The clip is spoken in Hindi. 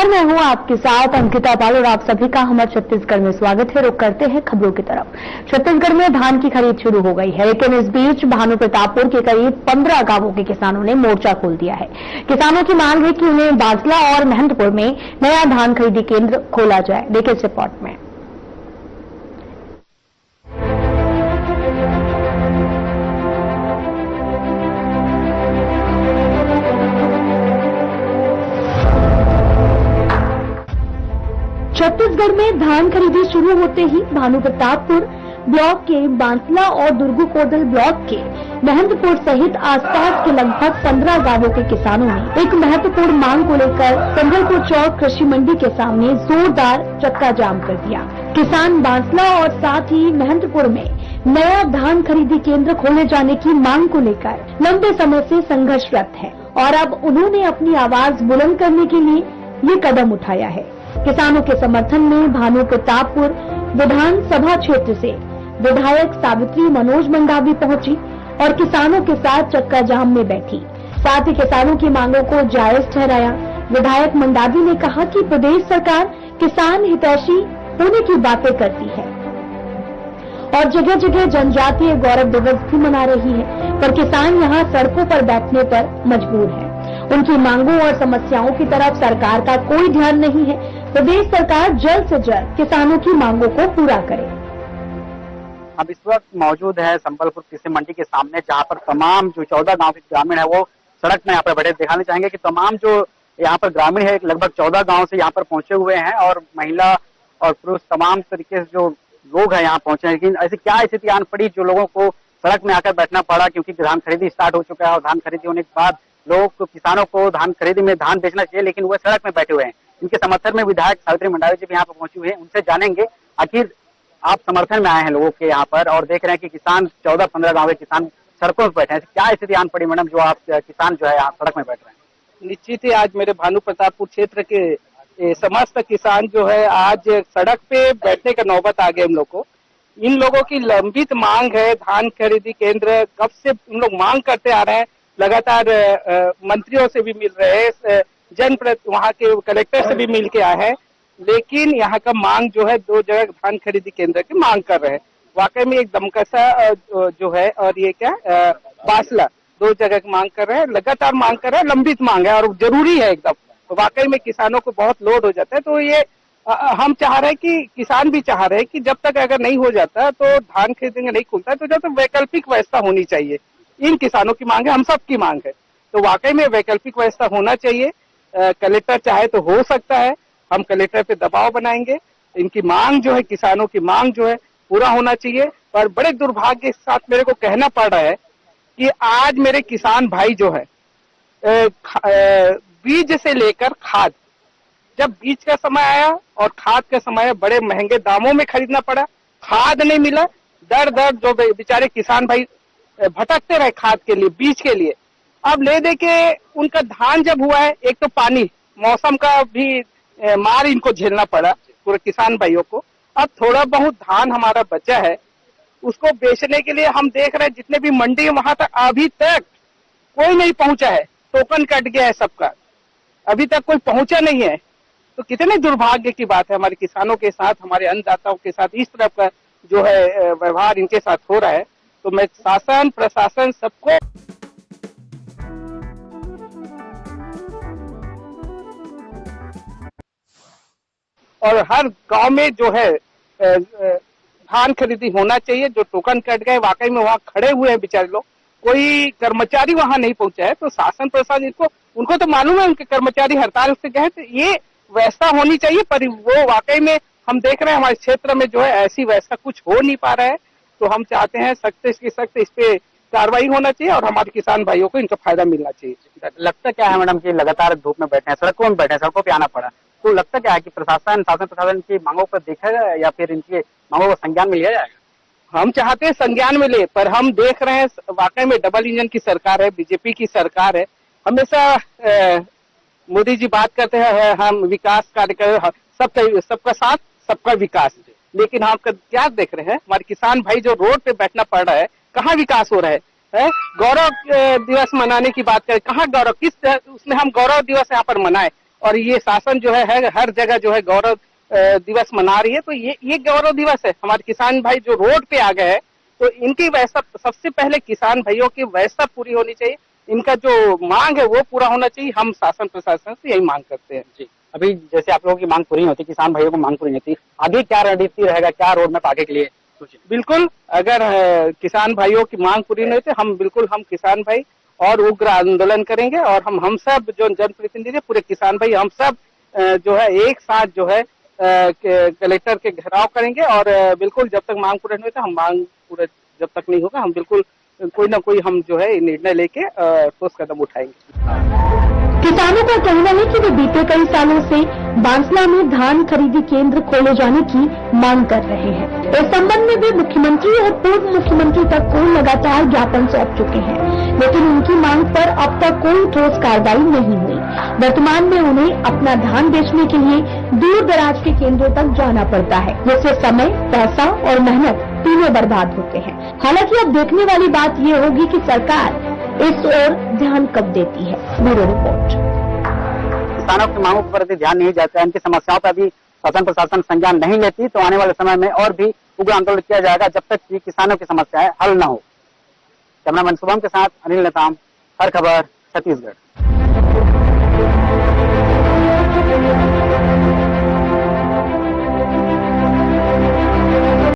नमस्कार, मैं हूं आपके साथ अंकिता पाल और आप सभी का हमारे छत्तीसगढ़ में स्वागत है। रुक करते हैं खबरों की तरफ। छत्तीसगढ़ में धान की खरीद शुरू हो गई है, लेकिन इस बीच भानुप्रतापपुर के करीब 15 गांवों के किसानों ने मोर्चा खोल दिया है। किसानों की मांग है कि उन्हें बाजला और महंतपुर में नया धान खरीदी केंद्र खोला जाए। देखिए इस रिपोर्ट में। छत्तीसगढ़ में धान खरीदी शुरू होते ही भानुप्रतापपुर ब्लॉक के बांसला और दुर्गुकोदल ब्लॉक के महंतपुर सहित आसपास के लगभग 15 गांवों के किसानों ने एक महत्वपूर्ण मांग को लेकर संभलपुर चौक कृषि मंडी के सामने जोरदार चक्का जाम कर दिया। किसान बांसला और साथ ही महंतपुर में नया धान खरीदी केंद्र खोले जाने की मांग को लेकर लंबे समय से संघर्षरत है और अब उन्होंने अपनी आवाज बुलंद करने के लिए ये कदम उठाया है। किसानों के समर्थन में भानुप्रतापपुर विधानसभा क्षेत्र से विधायक सावित्री मनोज मंडावी पहुंची और किसानों के साथ चक्का जाम में बैठी। साथ ही किसानों की मांगों को जायज ठहराया। विधायक मंडावी ने कहा कि प्रदेश सरकार किसान हितैषी होने की बातें करती है और जगह जगह जनजातीय गौरव दिवस भी मना रही है, पर किसान यहाँ सड़कों पर बैठने पर मजबूर है। उनकी मांगों और समस्याओं की तरफ सरकार का कोई ध्यान नहीं है। प्रदेश सरकार जल्द से जल्द किसानों की मांगों को पूरा करे। अब इस वक्त मौजूद है संबलपुर कृषि मंडी के सामने, जहां पर तमाम जो 14 गांव के ग्रामीण है वो सड़क में यहाँ पर बैठे। दिखाना चाहेंगे कि तमाम जो यहाँ पर ग्रामीण है लगभग 14 गांव से यहाँ पर पहुंचे हुए हैं और महिला और पुरुष तमाम तरीके से जो लोग हैं यहाँ पहुंचे हैं। लेकिन ऐसी क्या स्थिति आन पड़ी जो लोगों को सड़क में आकर बैठना पड़ा, क्योंकि धान खरीदी स्टार्ट हो चुका है और धान खरीदी होने के बाद लोग को किसानों को धान खरीदी में धान बेचना चाहिए, लेकिन वो सड़क में बैठे हुए हैं। इनके समर्थन में विधायक सावित्री मंडावी जी भी यहाँ पर पहुंची हुई है। उनसे जानेंगे आखिर आप समर्थन में आए हैं लोगों के यहाँ पर और देख रहे हैं कि किसान 14-15 गांव के किसान सड़कों पर बैठे हैं। क्या स्थिति आन पड़ी मैडम जो आप किसान जो है यहाँ सड़क में बैठ रहे हैं? निश्चित ही आज मेरे भानुप्रतापपुर क्षेत्र के समस्त किसान जो है आज सड़क पे बैठने का नौबत आ गया। हम लोग को इन लोगों की लंबित मांग है धान खरीदी केंद्र, कब से उन लोग मांग करते आ रहे हैं। लगातार मंत्रियों से भी मिल रहे हैं, वहाँ के कलेक्टर से भी मिल के आए हैं, लेकिन यहाँ का मांग जो है 2 जगह धान खरीदी केंद्र की मांग कर रहे हैं। वाकई में एक दमकसा जो है और ये क्या बासला 2 जगह की मांग कर रहे हैं, लगातार मांग कर रहे हैं, लंबित मांग है और जरूरी है एकदम। तो वाकई में किसानों को बहुत लोड हो जाता है। तो ये हम चाह रहे हैं कि किसान भी चाह रहे हैं कि जब तक अगर नहीं हो जाता तो धान खरीदने नहीं खुलता है तो जब तक वैकल्पिक व्यवस्था होनी चाहिए। इन किसानों की मांग है, हम सब की मांग है। तो वाकई में वैकल्पिक व्यवस्था होना चाहिए। कलेक्टर चाहे तो हो सकता है, हम कलेक्टर पे दबाव बनाएंगे। इनकी मांग जो है, किसानों की मांग जो है पूरा होना चाहिए। पर बड़े दुर्भाग्य के साथ मेरे को कहना पड़ रहा है कि आज मेरे किसान भाई जो है बीज से लेकर खाद, जब बीज का समय आया और खाद का समय बड़े महंगे दामों में खरीदना पड़ा, खाद नहीं मिला, दर दर जो बेचारे किसान भाई भटकते रहे खाद के लिए, बीज के लिए। अब ले दे के उनका धान जब हुआ है, एक तो पानी मौसम का भी मार इनको झेलना पड़ा पूरे किसान भाइयों को। अब थोड़ा बहुत धान हमारा बचा है, उसको बेचने के लिए हम देख रहे हैं जितने भी मंडी है वहां तक अभी तक कोई नहीं पहुंचा है। टोकन कट गया है सबका, अभी तक कोई पहुंचा नहीं है। तो कितने दुर्भाग्य की बात है हमारे किसानों के साथ, हमारे अन्नदाताओं के साथ इस तरह का जो है व्यवहार इनके साथ हो रहा है। तो मैं शासन प्रशासन सबको और हर गांव में जो है धान खरीदी होना चाहिए। जो टोकन कट गए वाकई में वहाँ खड़े हुए हैं बेचारे लोग, कोई कर्मचारी वहां नहीं पहुंचा है। तो शासन प्रशासन उनको तो मालूम है उनके कर्मचारी हड़ताल से गए, तो ये व्यवस्था होनी चाहिए। पर वो वाकई में हम देख रहे हैं हमारे क्षेत्र में जो है ऐसी व्यवस्था कुछ हो नहीं पा रहा है। तो हम चाहते हैं सख्त इस पे कार्रवाई होना चाहिए और हमारे किसान भाइयों को इनका फायदा मिलना चाहिए। लगता क्या है मैडम कि लगातार धूप में बैठे हैं, सड़कों में बैठे हैं, सड़कों पे आना पड़ा, तो लगता क्या है कि शासन प्रशासन की मांगों पर देखेगा या फिर इनकी मांगों को संज्ञान में लिया जाएगा? हम चाहते हैं संज्ञान में ले, पर हम देख रहे हैं वाकई में डबल इंजन की सरकार है, बीजेपी की सरकार है। हमेशा मोदी जी बात करते हैं हम विकास कार्यक्रम, सबका साथ सबका विकास, लेकिन हम क्या देख रहे हैं हमारे किसान भाई जो रोड पे बैठना पड़ रहा है, कहाँ विकास हो रहा है? गौरव दिवस मनाने की बात करें, कहाँ गौरव, किस उसमें हम गौरव दिवस यहाँ पर मनाए और ये शासन जो है हर जगह जो है गौरव दिवस मना रही है। तो ये गौरव दिवस है। हमारे किसान भाई जो रोड पे आ गए हैं, तो इनकी व्यवस्था सबसे पहले किसान भाइयों की व्यवस्था पूरी होनी चाहिए। इनका जो मांग है वो पूरा होना चाहिए। हम शासन प्रशासन से यही मांग करते हैं। जी, अभी जैसे आप लोगों की मांग पूरी होती, किसान भाइयों को मांग पूरी नहीं होती, आगे क्या रणनीति रहेगा, क्या रोड मैप आगे के लिए सोचिए? बिल्कुल, अगर किसान भाइयों की मांग पूरी नहीं होती, हम किसान भाई और उग्र आंदोलन करेंगे। और हम सब जो जनप्रतिनिधि पूरे किसान भाई हम सब जो है एक साथ जो है कलेक्टर के घेराव करेंगे। और बिल्कुल जब तक मांग पूरी नहीं होती, हम मांग पूरा जब तक नहीं होगा, हम बिल्कुल कोई ना कोई हम जो है निर्णय लेके ठोस कदम उठाएंगे। किसानों का कहना है कि वे बीते कई सालों से बांसला में धान खरीदी केंद्र खोले जाने की मांग कर रहे हैं। इस संबंध में वे मुख्यमंत्री और पूर्व मुख्यमंत्री तक को लगातार ज्ञापन सौंप चुके हैं, लेकिन उनकी मांग पर अब तक कोई ठोस कार्रवाई नहीं हुई। वर्तमान में उन्हें अपना धान बेचने के लिए दूर दराज के केंद्रों तक जाना पड़ता है, जिससे समय, पैसा और मेहनत तीनों बर्बाद होते हैं। हालांकि अब देखने वाली बात ये होगी कि सरकार इस ओर ध्यान कब देती है। Bureau report. किसानों की मांगों पर यदि ध्यान नहीं जाता है, इनकी समस्याओं पर भी शासन प्रशासन संज्ञान नहीं लेती, तो आने वाले समय में और भी उग्र आंदोलन किया जाएगा जब तक कि किसानों की समस्याएं हल न हो। कैमरामैन शुभम के साथ अनिल नेताम, हर खबर छत्तीसगढ़।